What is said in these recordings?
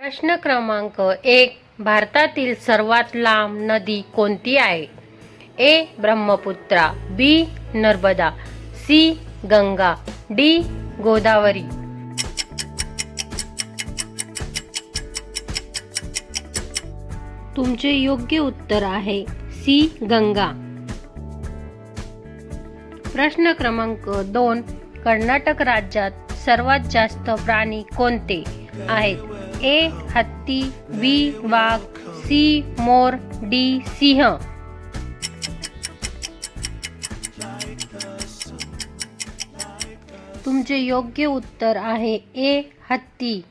प्रश्न क्रमांक 1. भारतातील सर्वात लांब नदी कोणती आहे? ए. ब्रह्मपुत्रा, बी. नर्मदा, सी. गंगा, डी. गोदावरी. तुमचे योग्य उत्तर आहे सी. गंगा. प्रश्न क्रमांक 2. कर्नाटक राज्यात सर्वात जास्त प्राणी कोणते आहेत? ए. हत्ती, बी. वाघ, सी. मोर, डी. सिंह. तुमचे योग्य उत्तर आहे ए. हत्ती.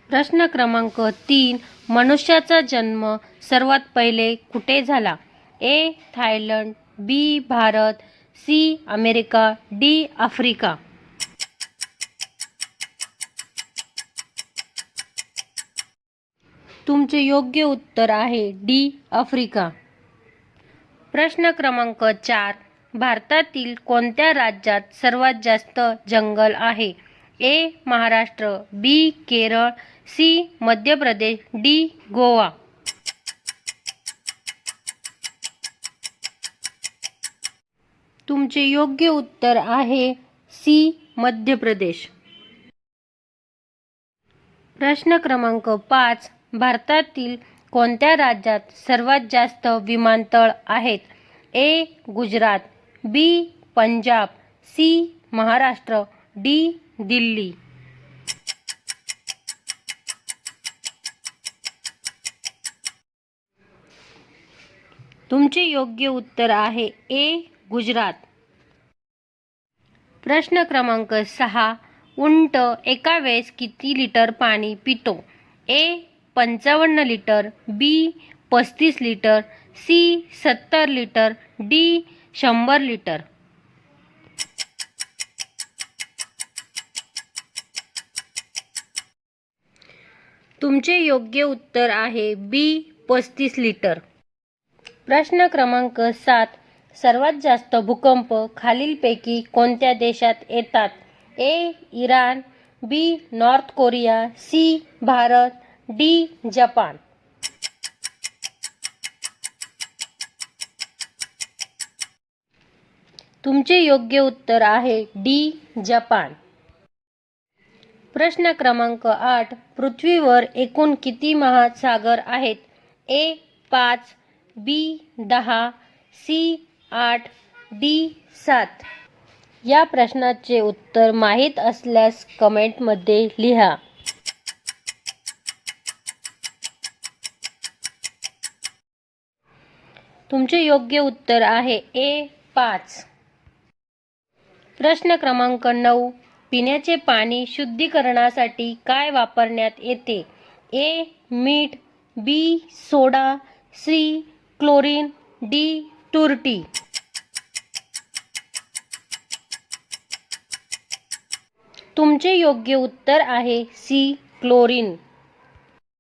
प्रश्न क्रमांक 3. मनुष्याचा जन्म सर्वात पहिले कुठे झाला? A. Thailand, B. Bharat, C. America, D. Africa. तुमचे योग्य उत्तर आहे डी. आफ्रिका. प्रश्न क्रमांक 4. भारतातील कोणत्या राज्यात सर्वात जास्त जंगल आहे? ए. महाराष्ट्र, बी. केरळ, सी. मध्य प्रदेश, डी. गोवा. तुमचे योग्य उत्तर आहे सी. मध्य प्रदेश. प्रश्न क्रमांक 5. भारतातील कोणत्या राज्यात सर्वात जास्त विमानतळ आहेत? ए. गुजरात, बी. पंजाब, सी. महाराष्ट्र, डी. दिल्ली. तुमचे योग्य उत्तर आहे ए. गुजरात. प्रश्न क्रमांक 6. उंट एका वेळेस किती लिटर पाणी पितो? A. 55 litre, B. 35 litre, C. 70 litre, D. 100 litre. तुमचे योग्य उत्तर आहे बी. 35 लिटर. प्रश्न क्रमांक 7. सर्वात जास्त भूकंप खालीलपैकी कोणत्या देशात येतात? A. Iran, B. North Korea, C. Bharat, D. Japan. तुमचे योग्य उत्तर आहे डी. जपान. प्रश्न क्रमांक 8. पृथ्वीवर एकूण किती महासागर आहेत? ए. 5, बी. 10, सी. 8, डी. 7. या प्रश्नाचे उत्तर माहीत असल्यास कमेंटमध्ये लिहा. तुमचे योग्य उत्तर आहे ए. 5. प्रश्न क्रमांक 9. पिण्याचे पाणी शुद्धीकरणासाठी काय वापरण्यात येते? ए. मीठ, B. Soda, C. Chlorine, D. तुरटी. तुमचे योग्य उत्तर आहे सी. क्लोरीन.